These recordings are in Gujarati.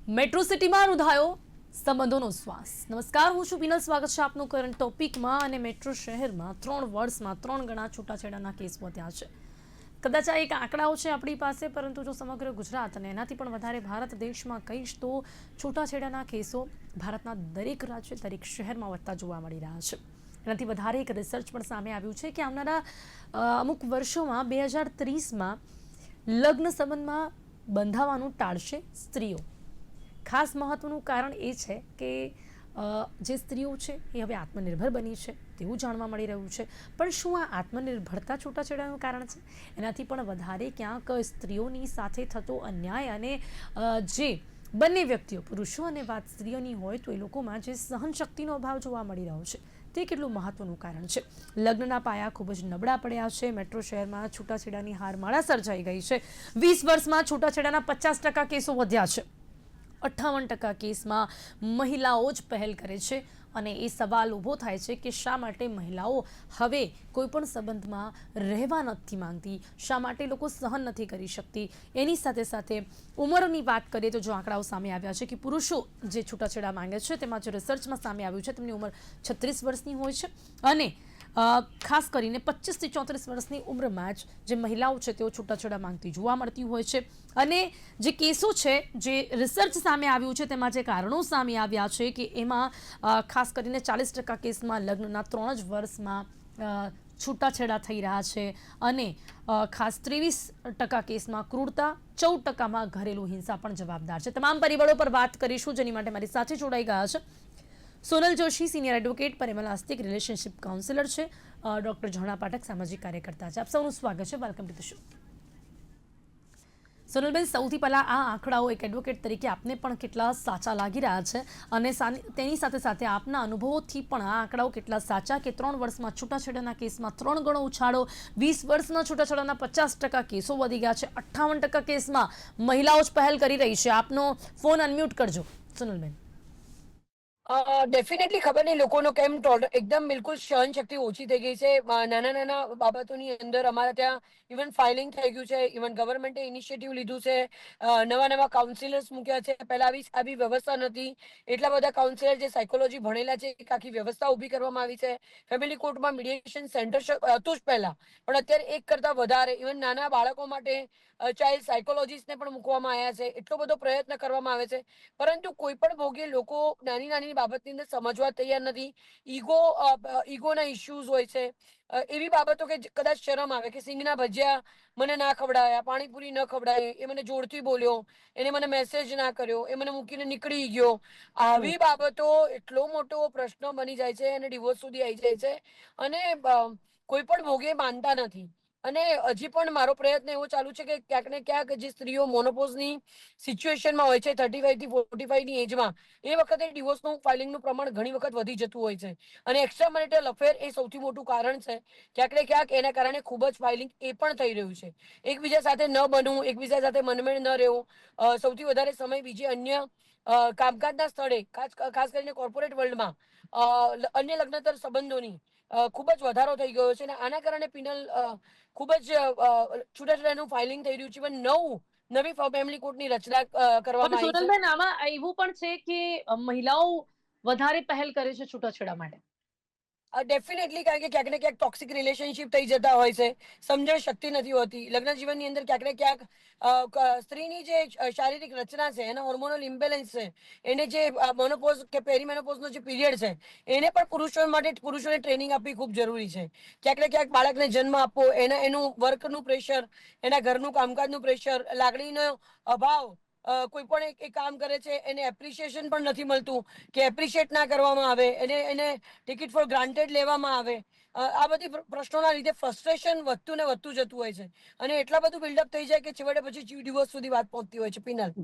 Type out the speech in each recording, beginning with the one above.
મેટ્રો સિટીમાં રૂંધાયો સંબંધોનો શ્વાસ। નમસ્કાર, હું છું પીનલ। સ્વાગત છે આપનું કરંટ ટોપિકમાં। અને મેટ્રો શહેરમાં 3 વર્ષમાં 3 ગણા છૂટાછેડાના કેસ વધ્યા છે। કદાચ આ એક આંકડાઓ છે આપણી પાસે, પરંતુ જો સમગ્ર ગુજરાત અને એનાથી પણ વધારે ભારત દેશમાં કહીશ તો છૂટાછેડાના કેસો ભારતના દરેક રાજ્ય, દરેક શહેરમાં વધતા જોવા મળી રહ્યા છે। એનાથી વધારે એક રિસર્ચ પણ સામે આવ્યું છે કે આવનારા અમુક વર્ષોમાં 2030માં લગ્ન સંબંધમાં બંધાવાનું ટાળશે સ્ત્રીઓ। ખાસ મહત્વનું કારણ એ છે કે જે સ્ત્રીઓ છે એ હવે આત્મનિર્ભર બની છે તેવું જાણવા મળી રહ્યું છે। પણ શું આ આત્મનિર્ભરતા છૂટાછેડાનું કારણ છે? એનાથી પણ વધારે ક્યાંક સ્ત્રીઓની સાથે થતો અન્યાય અને જે બંને વ્યક્તિઓ, પુરુષો અને વાત સ્ત્રીઓની હોય તો એ લોકોમાં જે સહનશક્તિનો અભાવ જોવા મળી રહ્યો છે તે કેટલું મહત્વનું કારણ છે। લગ્નના પાયા ખૂબ જ નબળા પડ્યા છે। મેટ્રો શહેરમાં છૂટાછેડાની હારમાળા સર્જાઈ ગઈ છે। 20 વર્ષમાં છૂટાછેડાના 50% કેસો વધ્યા છે। 58% કેસમાં મહિલાઓ જ પહેલ કરે છે। અને એ સવાલ ઊભો થાય છે કે શા માટે મહિલાઓ હવે કોઈપણ સંબંધમાં રહેવા નથી માંગતી, શા માટે લોકો સહન નથી કરી શકતી। એની સાથે સાથે ઉંમરની વાત કરીએ તો જો આંકડાઓ સામે આવ્યા છે કે પુરુષો જે છૂટાછેડા માંગે છે તેમાં જે રિસર્ચમાં સામે આવ્યું છે તેમની ઉંમર 36 વર્ષની હોય છે। અને ખાસ કરીને 25 થી 34 વર્ષની ઉંમરમાં જ જે મહિલાઓ છે તેઓ છૂટાછેડા માંગતી જોવા મળતી હોય છે। અને જે કેસો છે, જે રિસર્ચ સામે આવ્યું છે તેમાં જે કારણો સામે આવ્યા છે કે એમાં ખાસ કરીને 40% કેસમાં લગ્નના 3 જ વર્ષમાં છૂટાછેડા થઈ રહ્યા છે। અને ખાસ 23% કેસમાં ક્રૂરતા, 14%માં ઘરેલું હિંસા પણ જવાબદાર છે। તમામ પરિબળો પર વાત કરીશું, જેની માટે મારી સાથે જોડાઈ ગયા છે Sonal Joshi, senior advocate, Parimal Astik, relationship counsellor છે, ડૉક્ટર ઝરણા પાઠક, સામાજિક કાર્યકર્તા છે। આપ સૌનું સ્વાગત છે। Welcome to the show. સોનલબેન, સૌથી પહેલાં આ આંકડાઓ એક એડવોકેટ તરીકે આપને પણ કેટલા સાચા લાગી રહ્યા છે, અને તેની સાથે સાથે આપના અનુભવોથી પણ આ આંકડાઓ કેટલા સાચા કે 3 વર્ષમાં છૂટાછેડાના કેસમાં 3 ગણો ઉછાળો, 20 વર્ષના છૂટાછેડાના 50% કેસો વધી ગયા છે, 58% કેસમાં મહિલાઓ જ પહેલ કરી રહી છે। આપનો ફોન અનમ્યુટ કરજો સોનલબેન। ડેફિનેટલી ખબર નહીં લોકોનો કેમ એકદમ બિલકુલ સહનશક્તિ ઓછી થઈ ગઈ છે। નાના નાના બાબતોની અંદર અમારા ત્યાં ઇવન ફાઇલિંગ થઈ ગયું છે। ઇવન ગવર્મેન્ટે ઇનિશિયેટિવ લીધું છે, નવા નવા કાઉન્સિલર્સ મૂક્યા છે। પહેલા આવી વ્યવસ્થા નથી। એટલા બધા કાઉન્સિલર જે સાયકોલોજી ભણેલા છે, એક આખી વ્યવસ્થા ઊભી કરવામાં આવી છે। ફેમિલી કોર્ટમાં મીડિયેશન સેન્ટર હતું જ પહેલા, પણ અત્યારે એક કરતા વધારે ઇવન નાના બાળકો માટે ચાઇલ્ડ સાયકોલોજીસ્ટને પણ મૂકવામાં આવ્યા છે। એટલો બધો પ્રયત્ન કરવામાં આવે છે, પરંતુ કોઈ પણ ભોગે લોકો નાની નાની બાબતની અંદર સમજવા તૈયાર નથી। ઈગોના ઇશ્યુઝ હોય છે। એવી બાબતો કે કદાચ શરમ આવે કે સિંગના ભજીયા મને ના ખવડાયા, પાણીપુરી ન ખવડાવી, એ મને જોરથી બોલ્યો, એને મને મેસેજ ના કર્યો, એ મને મૂકીને નીકળી ગયો, આવી બાબતો એટલો મોટો પ્રશ્ન બની જાય છે અને ડિવોર્સ સુધી આવી જાય છે। અને કોઈ પણ ભોગે માનતા નથી। અને હજી પણ મારો પ્રયત્ન એવો ચાલુ છે કે ક્યાંક ને ક્યાંક જે સ્ત્રીઓ મોનોપોઝની સિચ્યુએશનમાં હોય છે 35 થી 45 ની એજમાં, એ વખતે ડિવોર્સનું ફાઇલિંગનું પ્રમાણ ઘણી વખત વધી જતું હોય છે। અને એક્સ્ટ્રા મેરિટલ અફેર એ સૌથી મોટું કારણ છે। ક્યાંક ને ક્યાંક એના કારણે ખૂબ જ ફાઇલિંગ એ પણ થઈ રહ્યું છે। એકબીજા સાથે ન બનવું, એકબીજા સાથે મનમેળ ન રહેવું, સૌથી વધારે સમય બીજી અન્ય કામકાજના સ્થળે, ખાસ કરીને કોર્પોરેટ વર્લ્ડમાં અન્ય લગ્નતર સંબંધોની ખૂબ જ વધારો થઈ ગયો છે। અને આના કારણે પિનલ ખૂબ જ છૂટાછેડાનું ફાઇલિંગ થઈ રહ્યું છે। પણ નવી ફેમિલી કોર્ટની રચના પણ કરવામાં આવી છે। સોનલબેન, આમાં એવું પણ છે કે મહિલાઓ વધારે પહેલ કરે છે છૂટાછેડા માટે। ડેફિનેટલી, કારણ કે ક્યાંક ને ક્યાંક ટોક્સિક રિલેશનશિપ થઈ જતા હોય છે, સમજણ શક્તિ નથી હોતી। લગ્ન જીવનની અંદર ક્યાંક ને ક્યાંક સ્ત્રીની જે શારીરિક રચના છે, એના હોર્મોનલ ઇમ્બેલેન્સ છે, એને જે મોનોપોઝ કે પેરીમેનોપોઝનો જે પીરિયડ છે, એને પણ પુરુષોને ટ્રેનિંગ આપવી ખૂબ જરૂરી છે। ક્યાંક ને ક્યાંક બાળકને જન્મ આપવો, એનું વર્કનું પ્રેશર, એના ઘરનું કામકાજનું પ્રેશર, લાગણીનો અભાવ, કોઈ પણ એક કામ કરે છે એને એપ્રિશિએશન પણ નથી મળતું કે એપ્રિશિએટ ના કરવામાં આવે, એને ટિકિટ ફોર ગ્રાન્ટેડ લેવામાં આવે। આ બધી પ્રશ્નોના લીધે ફ્રસ્ટ્રેશન વધતું ને વધતું જતું હોય છે। અને એટલા બધું બિલ્ડઅપ થઈ જાય કે છેવટે પછી ડિવોર્સ સુધી વાત પહોંચતી હોય છે। પિનલ,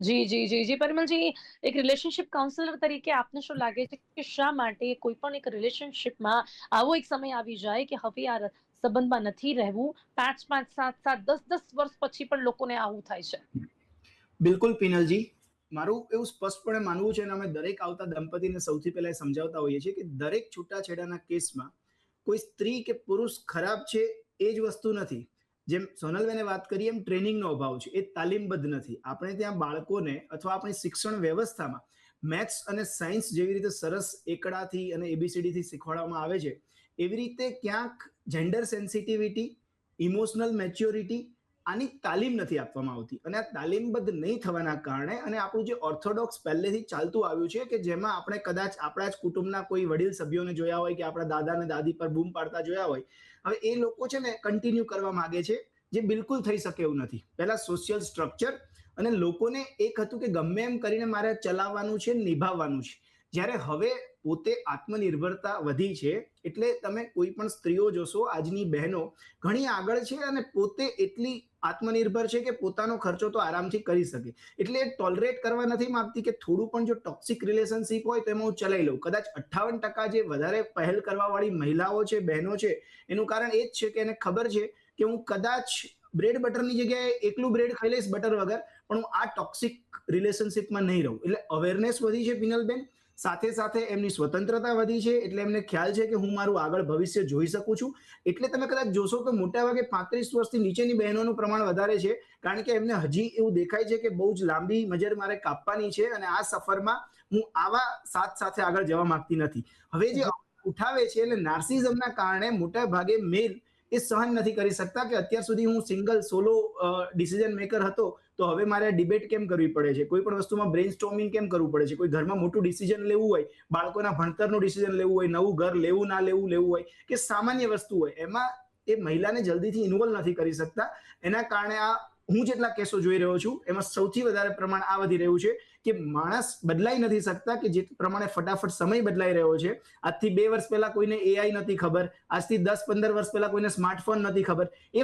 જી જી જી જી પરિમલજી, એક રિલેશનશિપ કાઉન્સિલર તરીકે આપને શું લાગે છે કે શા માટે કોઈ પણ એક રિલેશનશિપમાં આવો એક સમય આવી જાય કે હવે આ સંબંધમાં નથી રહેવું, 5 5 7 7 10 10 વર્ષ પછી પણ લોકોને આવું થાય છે? બિલકુલ પિનલજી, મારું એવું સ્પષ્ટપણે માનવું છે, અને અમે દરેક આવતા દંપતીને સૌથી પહેલા સમજાવતા હોઈએ છીએ કે દરેક છૂટાછેડાના કેસમાં કોઈ સ્ત્રી કે પુરુષ ખરાબ છે એ જ વસ્તુ નથી। જેમ સોનલબેને વાત કરી એમ ટ્રેનિંગનો અભાવ છે, એ તાલીમબદ્ધ નથી. આપણે ત્યાં બાળકોને અથવા આપણી શિક્ષણ વ્યવસ્થામાં મેથ્સ અને સાયન્સ જેવી રીતે સરસ એકડાથી અને ABCD થી શીખવાડવામાં આવે છે, એવી રીતે ક્યાંક જેન્ડર સેન્સિટિવિટી, ઇમોશનલ મેચ્યોરિટી આની તાલીમ નથી આપવામાં આવતી. અને આ તાલીમબદ્ધ નહીં થવાના કારણે અને આપણું જે ઓર્થોડોક્સ પહેલેથી ચાલતું આવ્યું છે કે જેમાં આપણે કદાચ આપણા જ કુટુંબના કોઈ વડીલ સભ્યોને જોયા હોય કે આપણા દાદા અને દાદી પર બૂમ પાડતા જોયા હોય, હવે એ લોકો છે ને કન્ટિન્યુ કરવા માંગે છે, જે બિલકુલ થઈ શકે એવું નથી. પહેલા સોશિયલ સ્ટ્રક્ચર અને લોકોને એક હતું કે ગમે એમ કરીને મારે ચલાવવાનું છે, નિભાવવાનું છે. જ્યારે હવે પોતે આત્મનિર્ભરતા વધી છે, એટલે તમે કોઈ પણ સ્ત્રીઓ જોશો, આજની બહેનો ઘણી આગળ છે અને પોતે એટલી આત્મનિર્ભર છે કે પોતાનો ખર્ચો તો આરામથી કરી શકે. એટલે ટોલરેટ કરવા નથી માંગતી કે થોડું પણ જો ટોક્સિક રિલેશનશિપ હોય તો એમાં હું ચલાવી લઉં. કદાચ 58% જે વધારે પહેલ કરવા વાળી મહિલાઓ છે, બહેનો છે, એનું કારણ એ જ છે કે એને ખબર છે કે હું કદાચ બ્રેડ બટરની જગ્યાએ એકલું બ્રેડ ખાઈ લઈશ બટર વગર, પણ હું આ ટોક્સિક રિલેશનશિપમાં નહીં રહું. એટલે અવેરનેસ વધી છે પિનલબેન, સાથે સાથે એમની સ્વતંત્રતા વધી છે, એટલે એમને ખ્યાલ છે કે હું મારું આગળ ભવિષ્ય જોઈ શકું છું. એટલે તમે કદાચ જોશો તો મોટાભાગે 35 વર્ષથી નીચેની બહેનોનું પ્રમાણ વધારે છે, કારણ કે એમને હજી એવું દેખાય છે કે બહુ જ લાંબી મજર મારે કાપવાની છે અને આ સફરમાં હું આવા સાથ સાથે આગળ જવા માંગતી નથી. હવે જે ઉઠાવે છે એટલે નાર્સિઝમના કારણે મોટા ભાગે મેલ એ સહન નથી કરી શકતા કે અત્યાર સુધી હું સિંગલ સોલો ડિસિઝન મેકર હતો, તો હવે મારે ડિબેટ કેમ કરવી પડે છે, કોઈ પણ વસ્તુમાં બ્રેઇન સ્ટોર્મિંગ કેમ કરવું પડે છે, કોઈ ઘરમાં મોટું ડિસિઝન લેવું હોય, બાળકોના ભણતરનું ડિસિઝન લેવું હોય, નવું ઘર લેવું ના લેવું હોય કે સામાન્ય વસ્તુ હોય, એમાં એ મહિલાને જલ્દીથી ઇન્વોલ્વ નથી કરી શકતા. એના કારણે આ હું જેટલા કેસો જોઈ રહ્યો છું એમાં સૌથી વધારે પ્રમાણ આ વધી રહ્યું છે કે માણસ બદલાઈ નથી શકતા, કે જે પ્રમાણે ફટાફટ સમય બદલાઈ રહ્યો છે. આજથી 2 વર્ષ પહેલા કોઈને AI નથી ખબર, આજથી 10-15 વર્ષ પહેલા કોઈને સ્માર્ટફોન નથી ખબર, એ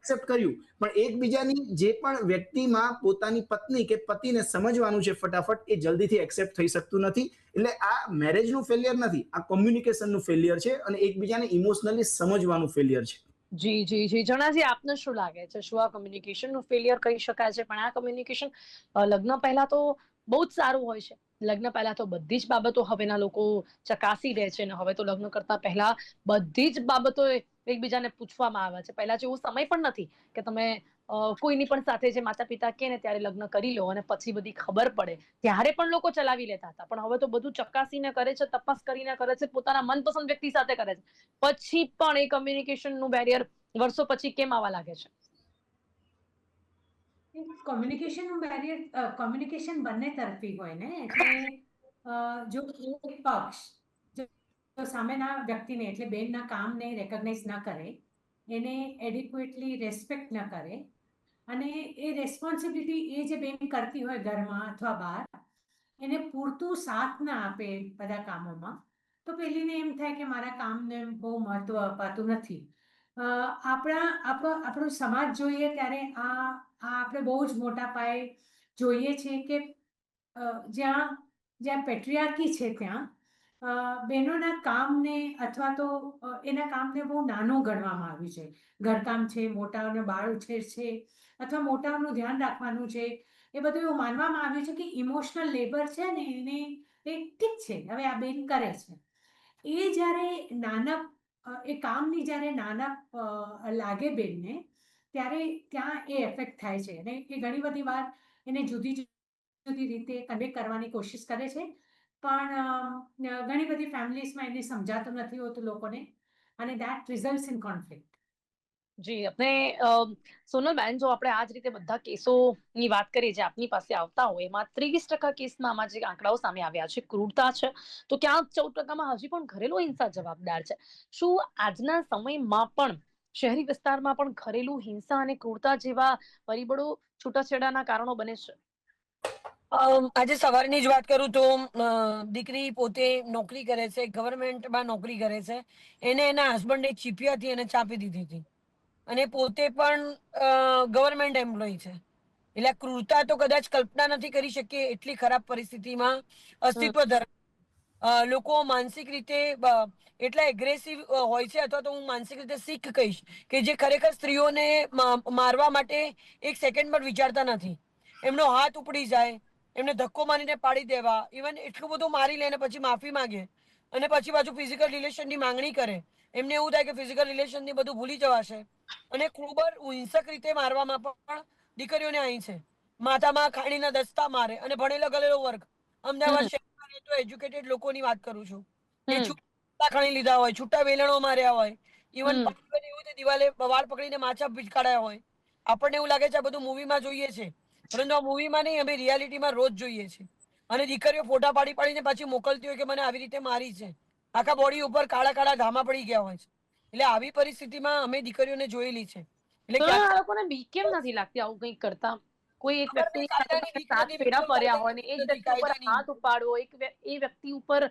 એક્સેપ્ટ કર્યું. પણ એકબીજાની જે પણ વ્યક્તિમાં પોતાની પત્ની કે પતિને સમજવાનું છે ફટાફટ, એ જલ્દીથી એક્સેપ્ટ થઈ શકતું નથી. એટલે આ મેરેજનું ફેલિયર નથી, આ કોમ્યુનિકેશનનું ફેલિયર છે અને એકબીજાને ઇમોશનલી સમજવાનું ફેલિયર છે. જી જી જી જણાજી, આપને શું લાગે છે, શું આ કમ્યુનિકેશનનું ફેલિયર કહી શકાય છે? પણ આ કમ્યુનિકેશન લગ્ન પહેલા તો બહુ જ સારું હોય છે. લગ્ન પહેલા તો બધી જ બાબતો હવેના લોકો ચકાસી દે છે, અને હવે તો લગ્ન કરતા પહેલા બધી જ બાબતો એકબીજાને પૂછવામાં આવે છે. પહેલા જેવો સમય પણ નથી કે તમે કોઈની પણ સાથે જે માતા પિતા કહે ને ત્યારે લગ્ન કરી લો અને પછી બધી ખબર પડે, ત્યારે પણ લોકો ચલાવી લેતા હતા. પણ હવે તો બધું ચકાસીને કરે છે, તપાસ કરીને કરે છે, પોતાના મનપસંદ વ્યક્તિ સાથે કરે છે. પછી પણ એ કમ્યુનિકેશનનું બેરિયર વર્ષો પછી કેમ આવવા લાગે છે? કોમ્યુનિકેશન બંને તરફી હોય ને. એટલે જો એક પક્ષ જો સામેના વ્યક્તિને એટલે બેનના કામને રેકગ્નાઇઝ ન કરે, એને એડિક્વેટલી રેસ્પેક્ટ ન કરે, અને એ રેસ્પોન્સિબિલિટી એ જે બેન કરતી હોય ઘરમાં અથવા બહાર, એને પૂરતું સાથ ના આપે બધા કામોમાં, તો પેલીને એમ થાય કે મારા કામને બહુ મહત્વ અપાતું નથી. આપણો સમાજ જોઈએ ત્યારે આ આપણે બહુ જ મોટા પાયે જોઈએ છે કે જ્યાં પેટ્રિયાર્કી છે ત્યાં બહેનોના કામને અથવા તો એના કામને બહુ નાનું ગણવામાં આવ્યું છે. ઘરકામ છે, મોટાઓને બાળ ઉછેર છે, અથવા મોટાઓનું ધ્યાન રાખવાનું છે, એ બધું એવું માનવામાં આવ્યું છે કે ઇમોશનલ લેબર છે ને એને એ ઠીક છે, હવે આ બેન કરે છે. એ જ્યારે નાના એ કામની જ્યારે નાના લાગે બેનને, ત્યારે ત્યાં એ એફેક્ટ થાય છે. અને એ ઘણી બધી વાર એને જુદી જુદી રીતે કન્વે કરવાની કોશિશ કરે છે, પણ ઘણી બધી ફેમિલીઝમાં એને સમજાતું નથી હોતું લોકોને, અને દેટ રિઝલ્ટ્સ ઇન કોન્ફ્લિક્ટ. જી, આપણે સોનલબેન, જો આપણે આ જ રીતે બધા કેસોની વાત કરીએ જે આપની પાસે આવતા હોય, એમાં 30% કેસમાં આમાં જે આંકડાઓ સામે આવ્યા છે ક્રૂરતા છે, તો ક્યાંક 14%માં હજી પણ ઘરેલુ હિંસા જવાબદાર છે. શું આજના સમયમાં પણ શહેરી વિસ્તારમાં પણ ઘરેલુ હિંસા અને ક્રૂરતા જેવા પરિબળો છૂટાછેડાના કારણો બને છે? આજે સવારની જ વાત કરું તો દીકરી પોતે નોકરી કરે છે, ગવર્મેન્ટમાં નોકરી કરે છે. એને એના હસબન્ડે ચીપિયાથી એને ચાપી દીધી હતી, અને પોતે પણ ગવર્મેન્ટ એમ્પ્લોય છે. એટલે ક્રૂરતા તો કદાચ કલ્પના નથી કરી શકીએ એટલી ખરાબ પરિસ્થિતિમાં અસ્તિત્વ ધરાવે. લોકો માનસિક રીતે એટલા એગ્રેસિવ હોય છે, અથવા તો હું માનસિક રીતે સિક કહીશ, કે જે ખરેખર સ્ત્રીઓને મારવા માટે એક સેકન્ડ પણ વિચારતા નથી. એમનો હાથ ઉપડી જાય, એમને ધક્કો મારીને પાડી દેવા, ઇવન એટલું બધું મારી લે ને પછી માફી માંગે અને પછી પાછું ફિઝિકલ રિલેશનની માંગણી કરે. એમને એવું થાય કે ફિઝિકલ રિલેશનની બધું ભૂલી જવાશે અને ખૂબ જ હિંસક રીતે મારવામાં પણ દીકરીઓને અહીં છે. માથામાં ખાણીના દસ્તા મારે અને ભણેલો ગળેલો વર્ગ. અમદાવાદ શહેરમાં રહેતો એજ્યુકેટેડ લોકોની વાત કરું છું. એ છૂટા ખાણી લીધા હોય, છૂટા વેલણો માર્યા હોય, ઇવન એવું છે દિવાલે વાળ પકડીને માછા ભીચકાડ્યા હોય. આપણને એવું લાગે છે આ બધું મૂવીમાં જોઈએ છે, પરંતુ આ મૂવીમાં નહીં, અમે રિયાલિટીમાં રોજ જોઈએ છે. અને દીકરીઓ ફોટા પાડી પાડીને પાછી મોકલતી હોય કે મને આવી રીતે મારી છે. આખા બોડી ઉપર કાળા કાળા ઘામા પડી ગયા હોય છે. એટલે આવી પરિસ્થિતિમાં અમે દીકરીઓને જોયેલી છે. એટલે તો ક્યાંક આ લોકોને બીક કેમ નથી લાગતી આવું કંઈક કરતા? કોઈ એક ખબર નહીં, વ્યક્તિની સાથે કાયદાની તમે બીક સાત નથી, ફેરા બિલકુલ ફર્યા હોય ને કાયદાની એ જ બીક નથી, વ્યક્તિ ઉપર કાયદાની. હાથ ઉપાડવો, એ વ્યક્તિ ઉપર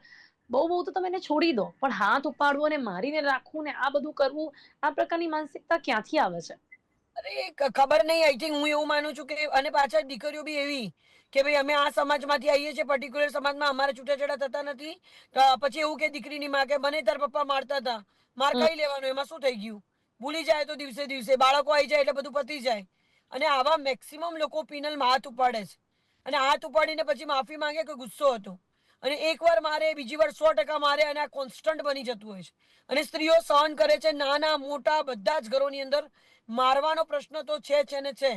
બહુ તો તમે એને છોડી દો, પણ હાથ ઉપાડવો અને મારીને રાખવું ને આ બધું કરવું, આ પ્રકારની માનસિકતા ક્યાંથી આવે છે? ખબર નહીં, આઈ થિંક હું એવું માનું છું કે અને પાછળ દીકરીઓ બી એવી કે ભાઈ અમે આ સમાજમાંથી આવીએ છીએ, પર્ટિક્યુલર સમાજમાં અમારે છૂટાછેડા થતા નથી. તો પછી એવું કે દીકરીની માં કે મને તાર પપ્પા મારતા હતા, માર ખાઈ લેવાનું, એમાં શું થઈ ગયું? ભૂલી જાય તો દિવસે દિવસે બાળકો આવી જાય એટલે બધું પતી જાય. અને આવા મેક્સિમમ લોકો પિનલમાં હાથ ઉપાડે છે. અને હાથ ઉપાડીને પછી માફી માંગે કે ગુસ્સો હતો. અને એકવાર મારે, બીજી વાર 100% મારે, અને આ કોન્સ્ટન્ટ બની જતું હોય છે. અને સ્ત્રીઓ સહન કરે છે. નાના મોટા બધા જ ઘરોની અંદર મારવાનો પ્રશ્ન તો છે ને છે.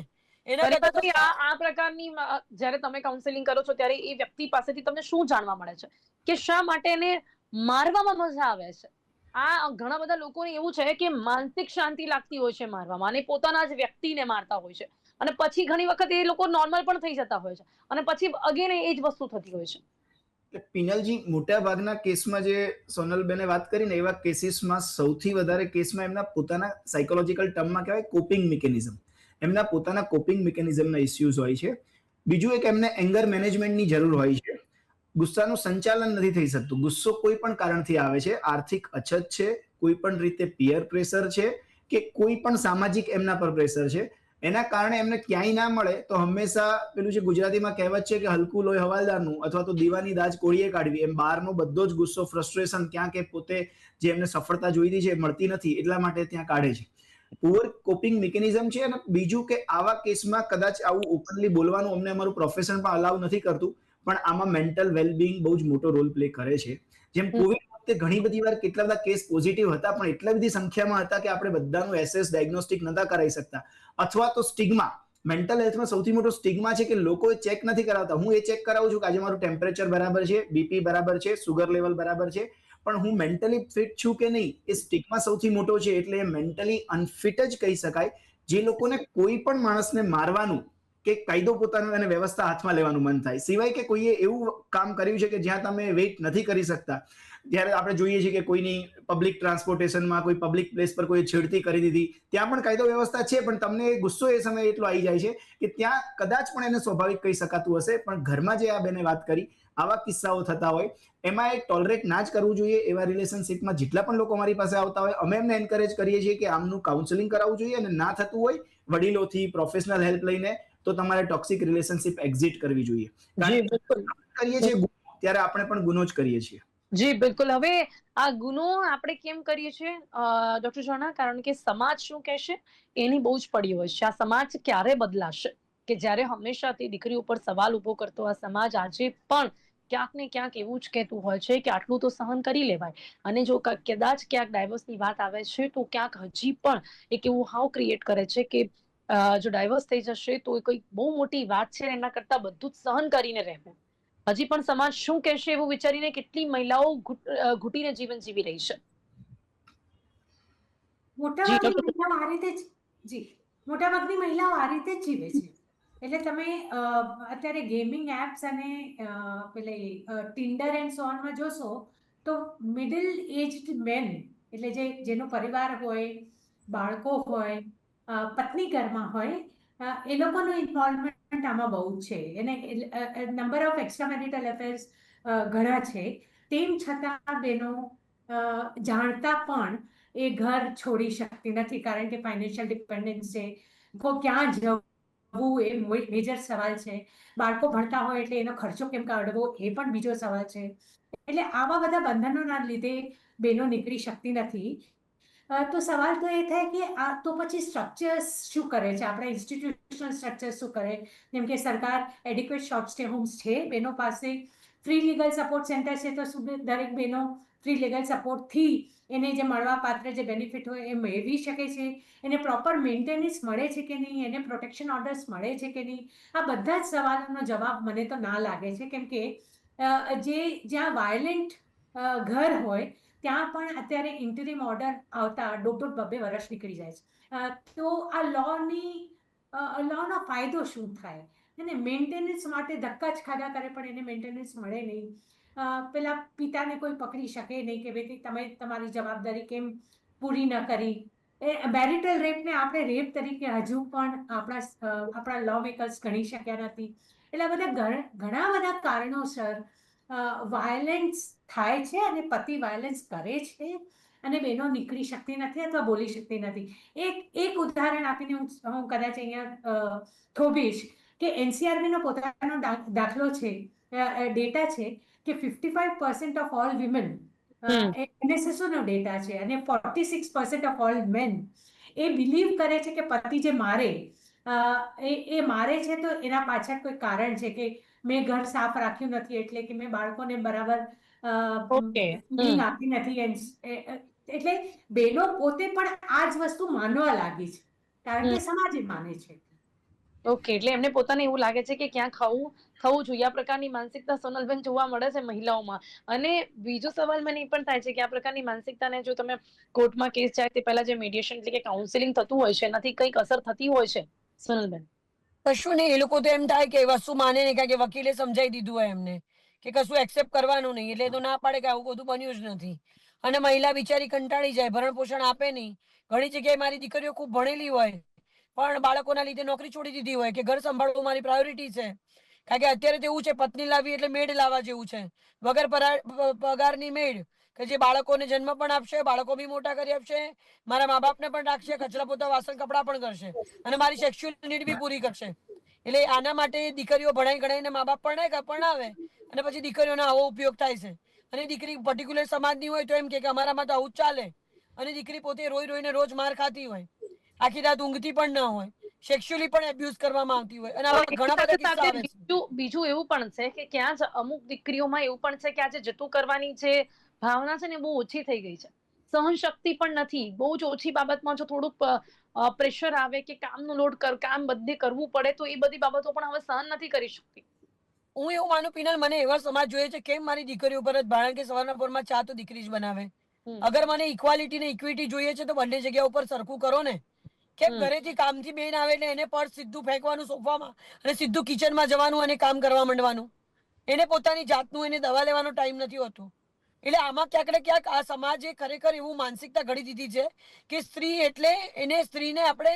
એના કરતા તો પરિવારભાઈ, આ પ્રકારની જ્યારે તમે કાઉન્સેલિંગ કરો છો ત્યારે એ વ્યક્તિ પાસેથી તમને શું જાણવા મળે છે કે શા માટે એને મારવામાં મજા આવે છે? આ ઘણા બધા લોકોને એવું છે કે માનસિક શાંતિ લાગતી હોય છે મારવામાં, અને પોતાના જ વ્યક્તિને મારતા હોય છે, અને પછી ઘણી વખત એ લોકો નોર્મલ પણ થઈ જતા હોય છે, અને પછી અગેન એ જ વસ્તુ થતી હોય છે. પિનલજી, મોટા ભાગના કેસમાં જે સોનલબેને વાત કરી ને, એવા કેસીસમાં સૌથી વધારે કેસમાં એમના પોતાના સાયકોલોજીકલ ટર્મમાં કહેવાય કોપિંગ મિકેનિઝમ, એમના પોતાના કોપિંગ મિકેનિઝમના ઇસ્યુઝ હોય છે. બીજું એક એમને એંગર મેનેજમેન્ટની જરૂર હોય છે. ગુસ્સાનું સંચાલન નથી થઈ શકતું. ગુસ્સો કોઈ પણ કારણથી આવે છે. આર્થિક અછત છે, કોઈ પણ રીતે પિયર પ્રેશર છે, કે કોઈ પણ સામાજિક એમના પર પ્રેશર છે. એના કારણે એમને ક્યાંય ના મળે તો હંમેશા પેલું જે ગુજરાતીમાં કહેવત છે કે હલકું લોહી હવાલદારનું, અથવા તો દીવાની દાજ કોળીએ કાઢવી, એમ બહારનો બધો જ ગુસ્સો, ફ્રસ્ટ્રેશન ક્યાં કે પોતે જે એમને સફળતા જોઈતી છે મળતી નથી એટલા માટે ત્યાં કાઢે છે. પુઅર કોપિંગ મિકેનિઝમ છે. અને બીજું કે આવા કેસમાં કદાચ આવું ઓપનલી બોલવાનું અમને અમારું પ્રોફેશન પણ અલાઉ નથી કરતું, પણ આમાં મેન્ટલ વેલબિંગ બહુ જ મોટો રોલ પ્લે કરે છે. જેમ કોવિડ વખતે ઘણી બધી વાર કેટલા બધા કેસ પોઝિટિવ હતા, પણ એટલા બધી સંખ્યામાં હતા કે આપણે બધાનું એસએસ ડાયગ્નોસ્ટિક નતા કરાવી શકતા. અથવા તો સ્ટિગ્મા, મેન્ટલ હેલ્થમાં સૌથી મોટો સ્ટિગ્મા છે કે લોકો ચેક નથી કરાવતા. હું એ ચેક કરાવું છું કે આજે મારું ટેમ્પરેચર બરાબર છે, બીપી બરાબર છે, સુગર લેવલ બરાબર છે, પણ હું મેન્ટલી ફિટ છું કે નહીં, એ સ્ટિગ્મા સૌથી મોટો છે. એટલે એ મેન્ટલી અનફિટ જ કહી શકાય. જે લોકોને કોઈ પણ માણસને મારવાનું કે કાયદો પોતાનો અને વ્યવસ્થા હાથમાં લેવાનું મન થાય, સિવાય કે કોઈએ એવું કામ કર્યું છે કે જ્યાં તમે વેઇટ નથી કરી શકતા. જ્યારે આપણે જોઈએ છીએ કે કોઈની પબ્લિક ટ્રાન્સપોર્ટેશનમાં કોઈ પબ્લિક પ્લેસ પર કોઈ છેડતી કરી દીધી, ત્યાં પણ કાયદો વ્યવસ્થા છે, પણ તમને ગુસ્સો એ સમયે એટલો આવી જાય છે કે ત્યાં કદાચ પણ એને સ્વાભાવિક કહી શકાતું હશે, પણ ઘરમાં જે આ બેને વાત કરી, આવા કિસ્સાઓ થતા હોય, એમાં એ ટોલરેટ ના જ કરવું જોઈએ. એવા રિલેશનશિપમાં જેટલા પણ લોકો અમારી પાસે આવતા હોય, અમે એમને એન્કરેજ કરીએ છીએ કે આમનું કાઉન્સેલિંગ કરાવવું જોઈએ, અને ના થતું હોય વડીલોથી પ્રોફેશનલ હેલ્પ લઈને તો તમારે ટોક્સિક રિલેશનશિપ એક્ઝિટ કરવી જોઈએ. કારણ કે કરીએ છીએ ત્યારે આપણે પણ ગુનો જ કરીએ છીએ. જી બિલકુલ. હવે આ ગુનો આપણે કેમ કરીએ છીએ ડોક્ટર શર્મા? કારણ કે સમાજ શું કહેશે એની બહુ જ પડી હોય છે. આ સમાજ ક્યારે બદલાશે કે જ્યારે હંમેશાથી દીકરી ઉપર સવાલ ઉભો કરતો આ સમાજ આજે પણ ક્યાંક ને ક્યાંક એવું જ કહેતું હોય છે કે આટલું તો સહન કરી લેવાય, અને જો કદાચ ક્યાંક ડાયવોર્સની વાત આવે છે તો ક્યાંક હજી પણ એક એવું હાવ ક્રિએટ કરે છે કે જો ડાયવોર્સ થઈ જશે તો કોઈ બહુ મોટી વાત છે, એના કરતા બધું જ સહન કરીને રહેવું. હજી પણ સમાજ શું કહેશે એવું વિચારીને કેટલી મહિલાઓ ઘૂટીને જીવન જીવી રહી છે. મોટાભાગની મહિલાઓ આ રીતે જ મોટાભાગની મહિલાઓ આ રીતે જ જીવે છે. એટલે તમે અત્યારે ગેમિંગ એપ્સ અને પેલે ટિન્ડર એન્ડ સો ઓનમાં જોશો તો મિડલ એજ્ડ મેન, એટલે જેનો પરિવાર હોય, બાળકો હોય, પત્ની ઘરમાં હોય, એ લોકોનું ઇન્વોલ્વમેન્ટ આમાં બહુ છે. એને number of extra marital affairs ઘણા છે. તેમ છતાં બહેનો જાણતા પણ એ ઘર છોડી શકતી નથી, કારણ કે ફાઇનાન્શિયલ ડિપેન્ડન્સ છે. ક્યાં જવું એ મેજર સવાલ છે. બાળકો ભણતા હોય એટલે એનો ખર્ચો કેમ કાઢવો એ પણ બીજો સવાલ છે. એટલે આવા બધા બંધનોના લીધે બહેનો નીકળી શકતી નથી. તો સવાલ તો એ થાય કે આ તો પછી સ્ટ્રક્ચર્સ શું કરે છે, આપણા ઇન્સ્ટિટ્યુશનલ સ્ટ્રક્ચર શું કરે? જેમ કે સરકાર એડિક્વેટ શોર્ટ સ્ટે હોમ્સ છે, બહેનો પાસે ફ્રી લીગલ સપોર્ટ સેન્ટર છે, તો દરેક બહેનો ફ્રી લીગલ સપોર્ટથી એને જે મળવાપાત્ર જે બેનિફિટ હોય એ મેળવી શકે છે, એને પ્રોપર મેન્ટેનન્સ મળે છે કે નહીં, એને પ્રોટેક્શન ઓર્ડર્સ મળે છે કે નહીં, આ બધા જ સવાલોનો જવાબ મને તો ના લાગે છે. કેમ કે જ્યાં વાયલેન્ટ ઘર હોય ત્યાં પણ અત્યારે ઇન્ટરિમ ઓર્ડર આવતા 1.5-2 વર્ષ નીકળી જાય છે. તો આ લોનો ફાયદો શું થાય? અને મેન્ટેનન્સ માટે ધક્કા જ ખાધા કરે પણ એને મેન્ટેનન્સ મળે નહીં. પેલા પિતાને કોઈ પકડી શકે નહીં કે ભાઈ તમે તમારી જવાબદારી કેમ પૂરી ન કરી. એ મેરિટલ રેપને આપણે રેપ તરીકે હજુ પણ આપણા લો મેકર્સ ગણી શક્યા નથી. એટલે આ બધા ઘણા બધા કારણોસર વાયલન્સ થાય છે અને પતિ વાયલન્સ કરે છે અને બહેનો નીકળી શકતી નથી અથવા બોલી શકતી નથી. એક ઉદાહરણ આપીને હું કદાચ અહીંયા થોભીશ કે NCRB નો પોતાનો દાખલો છે, ડેટા છે કે 55% ઓફ ઓલ વિમેન, NSSO નો ડેટા છે, અને 46% ઓફ ઓલ મેન એ બિલીવ કરે છે કે પતિ જે મારે એ મારે છે તો એના પાછળ કોઈ કારણ છે કે મેં ઘર સાફ રાખ્યું નથી, એટલે કે મેં બાળકોને બરાબર આપી નથી. એટલે બહેનો પોતે પણ આ જ વસ્તુ માનવા લાગી છે કારણ કે સમાજ માને છે. ઓકે, એટલે એમને પોતાને એવું લાગે છે કે ક્યાં થવું જોઈએ. આ પ્રકારની માનસિકતા સોનલબેન જોવા મળે છે મહિલાઓમાં. અને બીજો સવાલ મને એ પણ થાય છે કે આ પ્રકારની માનસિકતાને જો તમે કોર્ટમાં કેસ જાય તે પહેલા જે મીડિયેશન એટલે કે કાઉન્સેલિંગ થતું હોય છે એનાથી કંઈક અસર થતી હોય છે સોનલબેન? કશું નહીં, એ લોકો તો એમ થાય કે વસ્તુ માને નહીં કારણ કે વકીલે સમજાવી દીધું હોય એમને કે કશું એક્સેપ્ટ કરવાનું નહીં, એટલે તો ના પાડે કે આવું બધું બન્યું જ નથી. અને મહિલા બિચારી કંટાળી જાય, ભરણ પોષણ આપે નહીં. ઘણી જગ્યાએ મારી દીકરીઓ ખૂબ ભણેલી હોય પણ બાળકોના લીધે નોકરી છોડી દીધી હોય કે ઘર સંભાળવું મારી પ્રાયોરિટી છે. કારણ કે અત્યારે તો એવું છે, પત્ની લાવી એટલે મેડ લાવવા જેવું છે, વગર પગારની મેડ કે જે બાળકોને જન્મ પણ આપશે, બાળકો બી મોટા કરી આપશે, મારા મા બાપને પણ રાખશે, કચરા પોતા વાસણ કપડા પણ કરશે અને મારી સેક્સ્યુઅલ નીડ બી પૂરી કરશે. એટલે આના માટે દીકરીઓ ભણાઈ ગણાઈને મા બાપ પરણાવે અને પછી દીકરીઓનો આવો ઉપયોગ થાય છે. અને દીકરી પર્ટિક્યુલર સમાજની હોય તો એમ કે અમારામાં તો આવું જ ચાલે, અને દીકરી પોતે રોઈ રોઈને રોજ માર ખાતી હોય, આખી રાત ઊંઘતી પણ ન હોય, સેક્સ્યુઅલી પણ એબ્યુઝ કરવામાં આવતી હોય. અને આવા ઘણા બધા કિસ્સા આવે છે. બીજું એવું પણ છે કે ક્યાં અમુક દીકરીઓમાં એવું પણ છે કે આજે જતું કરવાની જે ભાવના છે ને બહુ ઓછી થઈ ગઈ છે, સહન શક્તિ પણ નથી. બહુ જ ઓછી બાબતમાં જો થોડુંક પ્રેશર આવે કે કામનું લોડ કામ બધે કરવું પડે તો એ બધી બાબતો પણ હવે સહન નથી કરી શકતી. હું એવું માનું પિનલ, મને એવા સમાજ જોઈએ છે કેમ મારી દીકરીઓ ઉપર જ ભારણ કે સવારના પોરમાં ચા તો દીકરી જ બનાવે. અગર મને ઇક્વાલિટી ને ઇક્વિટી જોઈએ છે તો બંને જગ્યા ઉપર સરખું કરો ને. કેમ ઘરેથી કામથી બેન આવે એટલે એને પર્સ સીધું ફેંકવાનું સોફામાં અને સીધું કિચનમાં જવાનું અને કામ કરવા માંડવાનું? એને પોતાની જાતનું એને દવા લેવાનો ટાઈમ નથી હોતો. એટલે આમાં ક્યાંક ને ક્યાંક આ સમાજે ખરેખર એવું માનસિકતા ઘડી દીધી છે કે સ્ત્રી એટલે એને સ્ત્રીને આપણે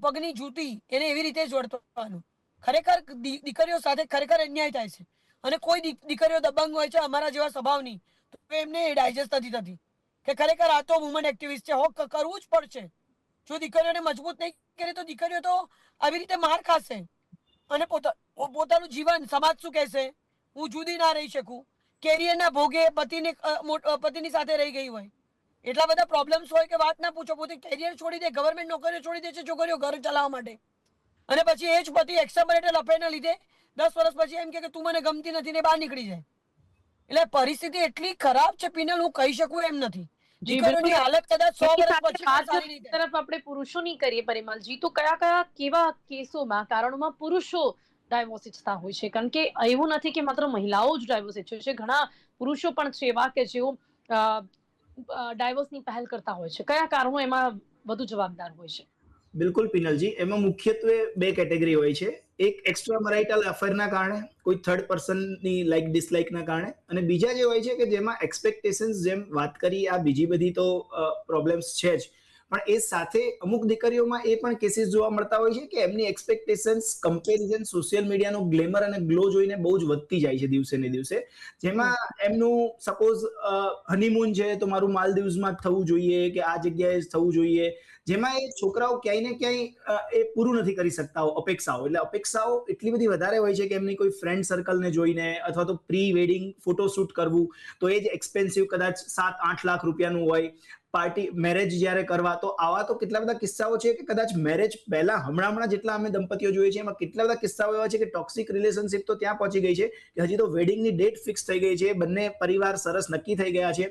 પગની જૂતી એને એવી રીતે જોડવાનું. ખરેખર દીકરીઓ સાથે ખરેખર અન્યાય થાય છે. અને કોઈ દીકરીઓ દબંગ હોય છે અમારા જેવા સ્વભાવની, તો એમને ડાયજેસ્ટ નથી થતી કે ખરેખર આ તો વુમન એક્ટિવિસ્ટ છે, હોક કરવું જ પડશે. જો દીકરીઓને મજબૂત નહીં કરે તો દીકરીઓ તો આવી રીતે માર ખાશે અને પોતાનું જીવન સમાજ શું કહેશે, હું જુદી ના રહી શકું, કેરિયરના ભોગે પતિની સાથે રહી ગઈ હોય. એટલા બધા પ્રોબ્લેમ્સ હોય કે વાત ના પૂછો. પોતે કેરિયર છોડી દે, ગવર્મેન્ટ નોકરીઓ છોડી દે છે છોકરીઓ ઘર ચલાવવા માટે, અને પછી એ જ પતિ એક્સેમ્બરેટેડ અફેરના લીધે 10 વર્ષ પછી એમ કે તું મને ગમતી નથી ને બહાર નીકળી જાય. એટલે પરિસ્થિતિ એટલી ખરાબ છે પિનલ, હું કહી શકું એમ નથી. દીકરીઓની હાલત કદાચ 100 વર્ષ પછી પણ સારી નહીં થાય. તરફ આપણે પુરુષોની કરીએ પરિમલજી, તો કયા કેવા કેસોમાં કારણોમાં પુરુષો ડાયવોર્સ ઈચ્છતા હોય છે? કારણ કે એવું નથી કે માત્ર મહિલાઓ જ ડાયવોર્સ ઈચ્છે છે, ઘણા પુરુષો પણ છે એવા કે જેઓ ડાયવોર્સની પહેલ કરતા હોય છે. કયા કારણો એમાં વધુ જવાબદાર હોય છે? બિલકુલ પિનલજી, એમાં મુખ્યત્વે 2 કેટેગરી હોય છે. એક એક્સ્ટ્રા મેરિટલ અફેરના કારણે, કોઈ થર્ડ પર્સનની લાઈક ડિસલાઈકના કારણે, અને બીજા જે હોય છે કે જેમાં એક્સપેક્ટેશન્સ, જેમ વાત કરી આ બીજી બધી તો પ્રોબ્લેમ્સ છે જ, પણ એ સાથે અમુક દીકરીઓમાં એ પણ કેસીસ જોવા મળતા હોય છે કે એમની એક્સપેક્ટેશન્સ, કમ્પેરિઝન, સોશિયલ મીડિયાનો ગ્લેમર અને ગ્લો જોઈને બહુ જ વધતી જાય છે દિવસે ને દિવસે. જેમાં એમનું સપોઝ હનીમૂન છે તો મારું માલદીવ્સમાં જ થવું જોઈએ કે આ જગ્યાએ જ થવું જોઈએ, જેમાં એ છોકરાઓ ક્યાંય ને ક્યાંય એ પૂરું નથી કરી શકતા અપેક્ષાઓ. એટલે અપેક્ષાઓ એટલી બધી વધારે હોય છે કે એમની કોઈ ફ્રેન્ડ સર્કલને જોઈને અથવા તો પ્રી વેડિંગ ફોટોશૂટ કરવું તો એ જ એક્સપેન્સિવ કદાચ 7-8 લાખ રૂપિયાનું હોય. પાર્ટી મેરેજ જ્યારે કરવા, તો આવા તો કેટલા બધા કિસ્સાઓ છે કે કદાચ મેરેજ પહેલા હમણાં જેટલા અમે દંપતીઓ જોઈએ છે એમાં કેટલા બધા કિસ્સાઓ એવા છે કે ટોક્સિક રિલેશનશિપ તો ત્યાં પહોંચી ગઈ છે કે હજી તો વેડિંગની ડેટ ફિક્સ થઈ ગઈ છે, બંને પરિવાર સરસ નક્કી થઈ ગયા છે,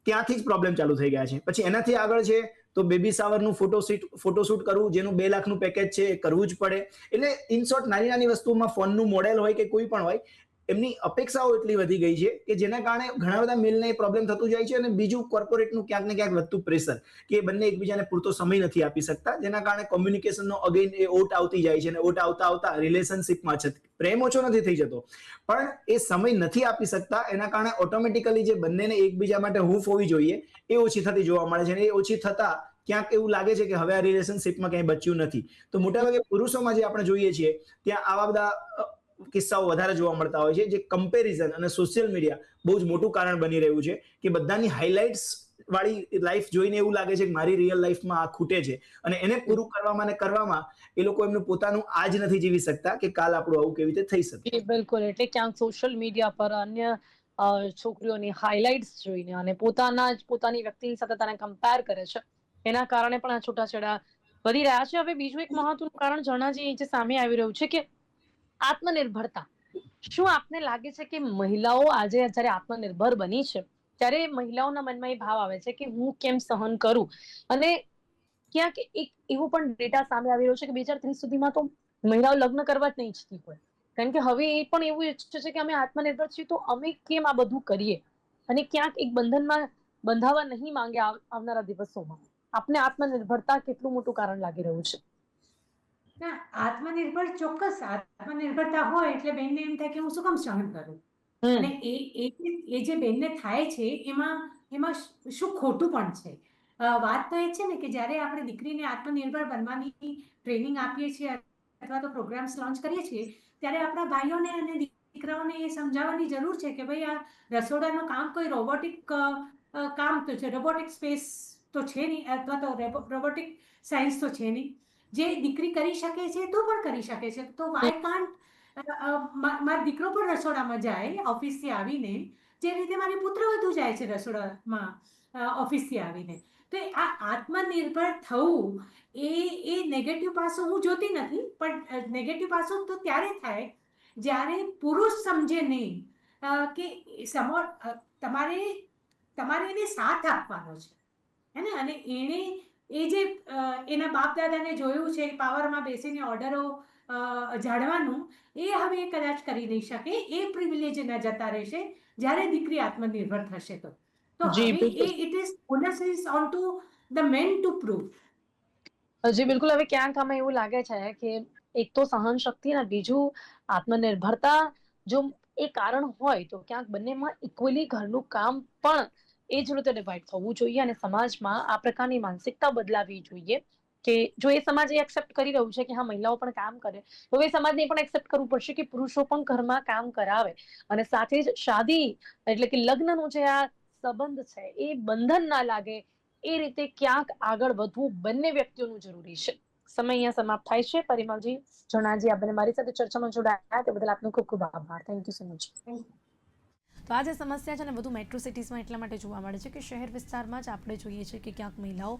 ત્યાંથી જ પ્રોબ્લેમ ચાલુ થઈ ગયા છે. પછી એનાથી આગળ છે તો બેબી શાવરનું ફોટોશૂટ કરવું, જેનું 2 લાખનું પેકેજ છે એ કરવું જ પડે. એટલે ઇન શોર્ટ નાની વસ્તુમાં ફોનનું મોડેલ હોય કે કોઈ પણ હોય, એમની અપેક્ષાઓ એટલી વધી ગઈ છે કે જેના કારણે ઘણા બધા મેલને પ્રોબ્લેમ થતું જાય છે. અને બીજું કોર્પોરેટનું ક્યાંક ને ક્યાંક વધતું પ્રેશર કે બંને એકબીજાને પૂરતો સમય નથી આપી શકતા, જેના કારણે કોમ્યુનિકેશનનો અગેન એ ઓટ આવતી જાય છે અને ઓટ આવતા રિલેશનશિપમાં છે પ્રેમ ઓછો નથી થઈ જતો, પણ એ સમય નથી આપી શકતા. એના કારણે ઓટોમેટિકલી જે બંનેને એકબીજા માટે હૂંફ હોવી જોઈએ એ ઓછી થતી જોવા મળે છે. અને એ ઓછી થતા ક્યાંક એવું લાગે છે કે હવે આ રિલેશનશિપમાં ક્યાંય બચ્યું નથી. તો મોટાભાગે પુરુષોમાં જે આપણે જોઈએ છીએ ત્યાં આવા બધા કિસ્સાઓ વધારે જોવા મળતા હોય છે, જે કમ્પેરિઝન અને સોશિયલ મીડિયા બહુ જ મોટું કારણ બની રહ્યું છે કે બધાની હાઇલાઇટ્સ વાળી લાઈફ જોઈને એવું લાગે છે કે મારી રિયલ લાઈફમાં આ ખૂટે છે, અને એને પૂરું કરવામાં એ લોકો એમનું પોતાનું આજ નથી જીવી શકતા કે કાલ આપણું આવું કેવી રીતે થઈ શકે. બિલકુલ, એટલે ક્યાંક સોશિયલ મીડિયા પર અન્ય છોકરીઓની હાઇલાઇટ્સ જોઈને અને પોતાની વ્યક્તિની સાથે તેને કમ્પેર કરે છે, એના કારણે પણ આ છૂટાછેડા વધી રહ્યા છે. હવે બીજું એક મહત્વનું કારણ જણાજી જે સામે આવી રહ્યું છે કે આત્મનિર્ભરતા. શું આપને લાગે છે કે મહિલાઓ આજે જ્યારે આત્મનિર્ભર બની છે ત્યારે મહિલાઓના મનમાં એ ભાવ આવે છે કે હું કેમ સહન કરું? અને ક્યાંક એક એવું પણ ડેટા સામે આવી રહ્યો છે કે 2030 સુધીમાં તો મહિલાઓ લગ્ન કરવા જ નહીં ઈચ્છતી હોય, કારણ કે હવે એ પણ એવું ઈચ્છે છે કે અમે આત્મનિર્ભર છીએ તો અમે કેમ આ બધું કરીએ, અને ક્યાંક એક બંધનમાં બંધાવા નહીં માંગે આવનારા દિવસોમાં. આપને આત્મનિર્ભરતા કેટલું મોટું કારણ લાગી રહ્યું છે? ના, આત્મનિર્ભર ચોક્કસ આત્મનિર્ભરતા હોય એટલે બેનને એમ થાય કે હું શું કામ સહન કરું, અને એ જે બેનને થાય છે એમાં શું ખોટું પણ છે. વાત તો એ છે ને કે જ્યારે આપણે દીકરીને આત્મનિર્ભર બનવાની ટ્રેનિંગ આપીએ છીએ અથવા તો પ્રોગ્રામ્સ લોન્ચ કરીએ છીએ, ત્યારે આપણા ભાઈઓને અને દીકરાઓને એ સમજાવવાની જરૂર છે કે ભાઈ આ રસોડાનું કામ કોઈ રોબોટિક કામ તો છે, રોબોટિક સ્પેસ તો છે નહીં, અથવા તો રોબોટિક સાયન્સ તો છે નહીં. જે દીકરી કરી શકે છે તો પણ કરી શકે છે, તો વાય કાન્ટ મારો દીકરો પણ રસોડામાં જાય ઓફિસથી આવીને, જે રીતે મારી પુત્રવધુ જાય છે રસોડામાં ઓફિસથી આવીને. તો આ આત્મનિર્ભર થવું એ નેગેટિવ પાસું હું જોતી નથી, પણ નેગેટિવ પાસું તો ત્યારે થાય જ્યારે પુરુષ સમજે નહીં કે તમારે એને સાથ આપવાનો છે, હે ને. અને એ જે એના બાપ દાદાને જોયું છે પાવરમાં બેસીને ઓર્ડરો ઝાડવાનું, એ હવે કદાચ કરી નહીં શકે. એ પ્રિવિલેજ એના જતા રહેશે જ્યારે દીકરી આત્મનિર્ભર થશે તો હવે it is onus is on to the man to prove. જી બિલકુલ. હવે ક્યાંક આમાં એવું લાગે છે કે એક તો સહન શક્તિ અને બીજું આત્મનિર્ભરતા જો એ કારણ હોય તો ક્યાંક બંનેમાં ઇક્વલી ઘરનું કામ પણ એ જ રીતે ડિવાઈડ થવું જોઈએ, અને સમાજમાં આ પ્રકારની માનસિકતા બદલાવી જોઈએ કે જો એ સમાજ એ એક્સેપ્ટ કરી રહ્યું છે કે હા મહિલાઓ પણ કામ કરે, તો એ સમાજને પણ એક્સેપ્ટ કરવું પડશે કે પુરુષો પણ ઘરમાં કામ કરાવે, અને સાથે જ શાદી એટલે કે લગ્નનો જે આ સંબંધ છે એ બંધન ના લાગે એ રીતે ક્યાંક આગળ વધવું બંને વ્યક્તિઓનું જરૂરી છે. સમય અહીંયા સમાપ્ત થાય છે. પરિમલજી, જણાજી, આપણે મારી સાથે ચર્ચામાં જોડાયા તે બદલ આપનો ખૂબ ખૂબ આભાર. Thank you so much. તો આ જે સમસ્યા છે ને વધુ મેટ્રો સિટીઝમાં એટલા માટે જોવા મળે છે કે શહેર વિસ્તારમાં જ આપણે જોઈએ છીએ કે ક્યાંક મહિલાઓ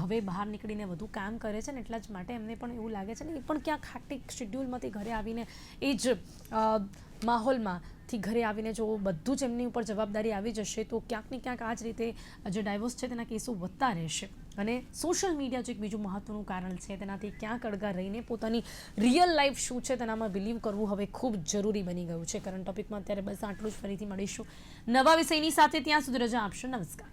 હવે બહાર નીકળીને વધુ કામ કરે છે ને એટલા જ માટે એમને પણ એવું લાગે છે ને એ પણ ક્યાંક હાક્ટિક શેડ્યુલમાંથી ઘરે આવીને એ જ માહોલમાંથી ઘરે આવીને જો બધું જ એમની ઉપર જવાબદારી આવી જશે તો ક્યાંક ને ક્યાંક આ જ રીતે જે ડાયવોર્સ છે તેના કેસો વધતા રહેશે. અને સોશિયલ મીડિયા જે એક બીજું મહત્વનું કારણ છે તેનાથી ક્યાંક અળગા રહીને પોતાની રિયલ લાઈફ શું છે તેનામાં બિલીવ કરવું હવે ખૂબ જરૂરી બની ગયું છે. કરંટ ટોપિકમાં અત્યારે બસ આટલું જ. ફરીથી મળીશું નવા વિષયની સાથે. ત્યાં સુધી રજા આપશો. નમસ્કાર.